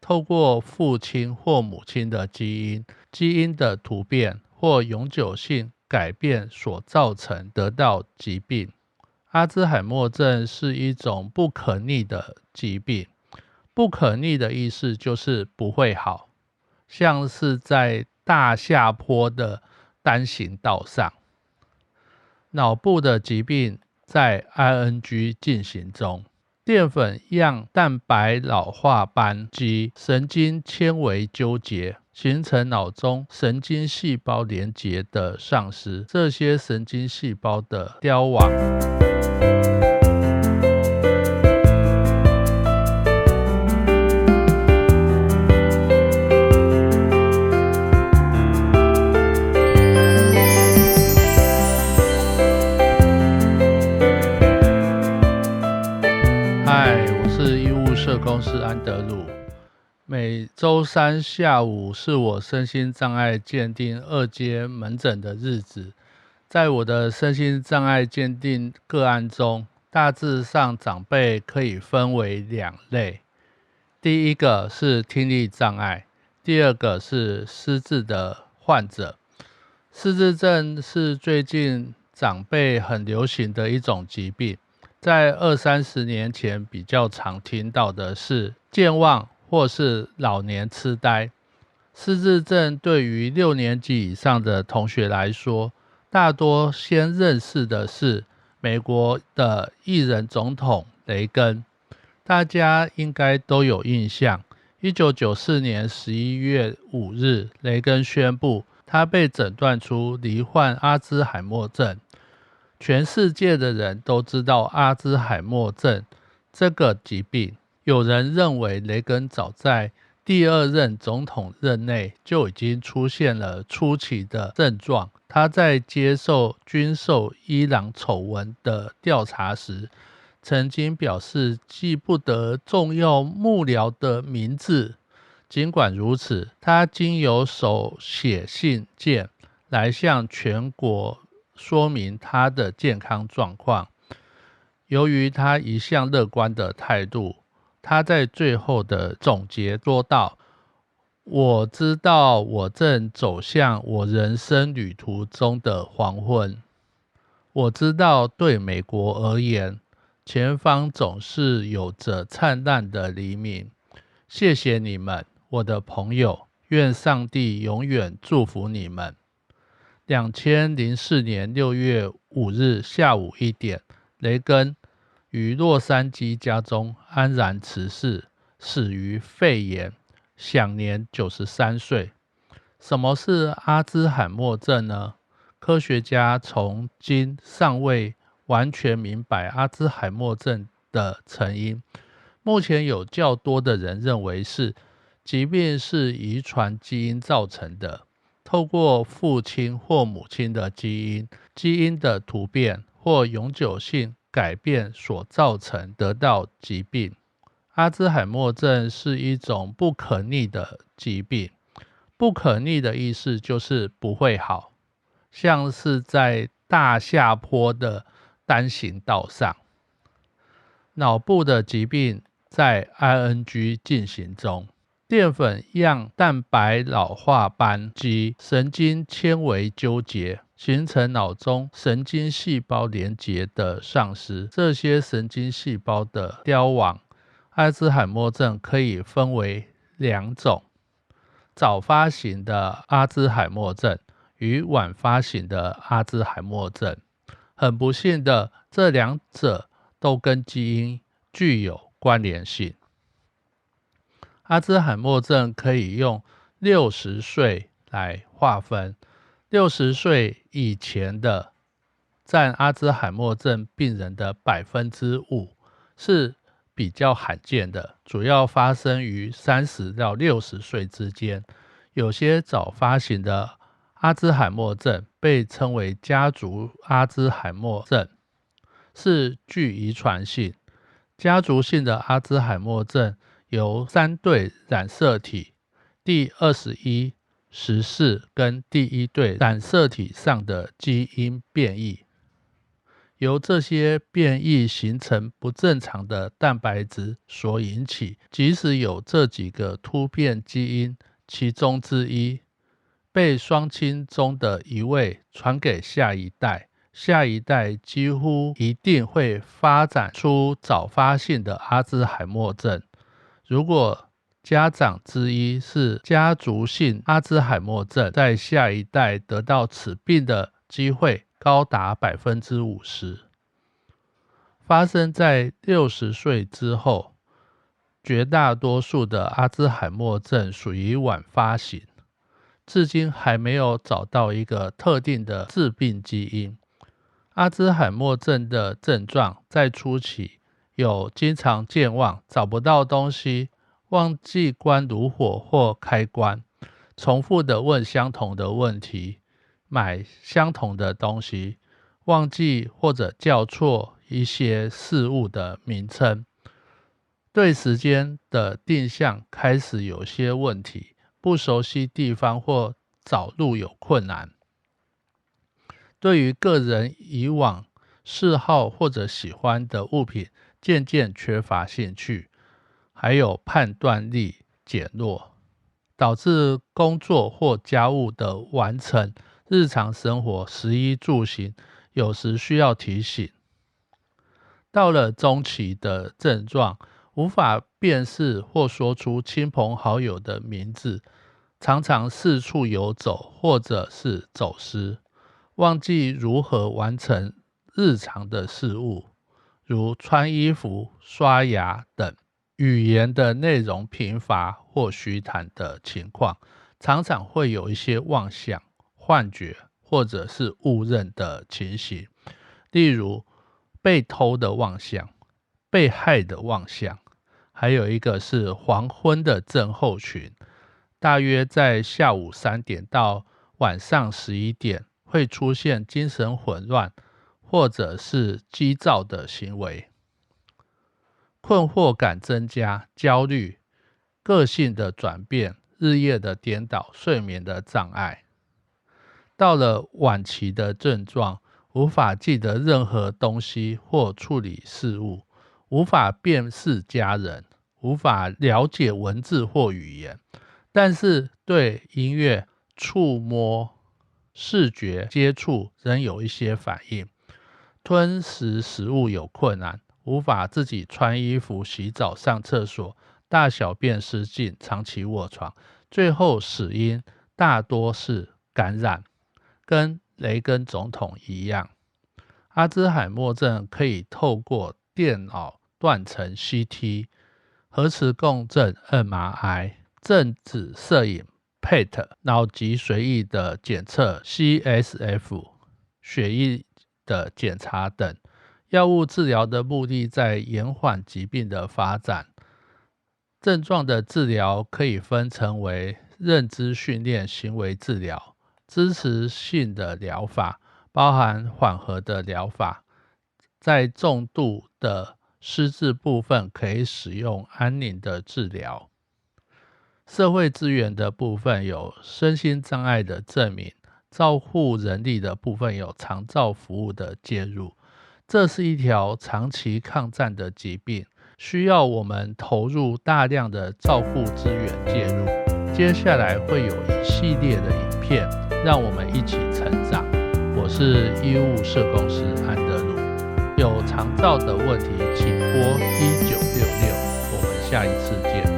透过父亲或母亲的基因的突变或永久性改变所造成得到疾病。阿兹海默症是一种不可逆的疾病，不可逆的意思就是不会好，像是在大下坡的单行道上。脑部的疾病在 ING 进行中，淀粉样蛋白老化斑及神经纤维纠结，形成脑中神经细胞连结的丧失，这些神经细胞的凋亡。嗨，我是医务社工师安德鲁。每周三下午是我身心障碍鉴定2阶门诊的日子。在我的身心障碍鉴定个案中，大致上长辈可以分为2类。第一个是听力障碍，第二个是失智的患者。失智症是最近长辈很流行的一种疾病。在20-30年前比较常听到的是健忘或是老年痴呆。失智症对于6年级以上的同学来说，大多先认识的是美国的艺人总统雷根。大家应该都有印象，1994年11月5日，雷根宣布他被诊断出罹患阿兹海默症。全世界的人都知道阿兹海默症这个疾病。有人认为雷根早在第2任总统任内就已经出现了初期的症状。他在接受军售伊朗丑闻的调查时，曾经表示记不得重要幕僚的名字。尽管如此，他经由手写信件来向全国说明他的健康状况。由于他一向乐观的态度，他在最后的总结说道：我知道我正走向我人生旅途中的黄昏。我知道对美国而言，前方总是有着灿烂的黎明。谢谢你们，我的朋友，愿上帝永远祝福你们。2004年6月5日下午1点，雷根于洛杉矶家中安然辞世，死于肺炎，享年93岁。什么是阿兹海默症呢？科学家从今尚未完全明白阿兹海默症的成因。目前有较多的人认为疾病是遗传基因造成的，透过父亲或母亲的基因的突变或永久性改变所造成得到疾病。阿兹海默症是一种不可逆的疾病，不可逆的意思就是不会好，像是在大下坡的单行道上。脑部的疾病在 ING 进行中，淀粉样蛋白老化斑及神经纤维纠结，形成脑中神经细胞连结的丧失，这些神经细胞的凋亡。阿兹海默症可以分为2种：早发型的阿兹海默症与晚发型的阿兹海默症。很不幸的，这2者都跟基因具有关联性。阿兹海默症可以用60岁来划分，60岁以前的占阿兹海默症病人的 5%， 是比较罕见的，主要发生于30到60岁之间。有些早发型的阿兹海默症被称为家族阿兹海默症，是具遗传性。家族性的阿兹海默症由3对染色体第21、14跟第1对染色体上的基因变异。由这些变异形成不正常的蛋白质所引起。即使有这几个突变基因其中之一被双亲中的一位传给下一代，下一代几乎一定会发展出早发性的阿兹海默症。如果家长之一是家族性阿兹海默症，在下一代得到此病的机会高达 50%。 发生在60岁之后，绝大多数的阿兹海默症属于晚发型，至今还没有找到一个特定的致病基因。阿兹海默症的症状在初期有经常健忘、找不到东西、忘记关炉火或开关、重复的问相同的问题、买相同的东西、忘记或者叫错一些事物的名称、对时间的定向开始有些问题、不熟悉地方或找路有困难、对于个人以往嗜好或者喜欢的物品渐渐缺乏兴趣，还有判断力减弱，导致工作或家务的完成、日常生活、食衣住行有时需要提醒。到了中期的症状，无法辨识或说出亲朋好友的名字，常常四处游走或者是走失，忘记如何完成日常的事物，如穿衣服、刷牙等。语言的内容贫乏或虚谈的情况，常常会有一些妄想、幻觉或者是误认的情形，例如被偷的妄想、被害的妄想，还有一个是黄昏的症候群，大约在下午3点到晚上11点会出现精神混乱或者是激躁的行为，困惑感增加、焦虑、个性的转变、日夜的颠倒、睡眠的障碍。到了晚期的症状，无法记得任何东西或处理事物，无法辨识家人，无法了解文字或语言，但是对音乐、触摸、视觉接触仍有一些反应，吞食食物有困难，无法自己穿衣服、洗澡、上厕所，大小便失禁，长期卧床，最后死因大多是感染，跟雷根总统一样。阿兹海默症可以透过电脑断层 CT、核磁共振 MRI、正子摄影 PET、脑脊髓液的检测 CSF、血液的检查等。药物治疗的目的在延缓疾病的发展。症状的治疗可以分成为认知训练行为治疗、支持性的疗法，包含缓和的疗法。在重度的失智部分可以使用安宁的治疗。社会资源的部分有身心障碍的证明，照护人力的部分有长照服务的介入。这是一条长期抗战的疾病，需要我们投入大量的照护资源介入。接下来会有一系列的影片，让我们一起成长。我是医务社工师安德鲁，有长照的问题请拨1966，我们下一次见。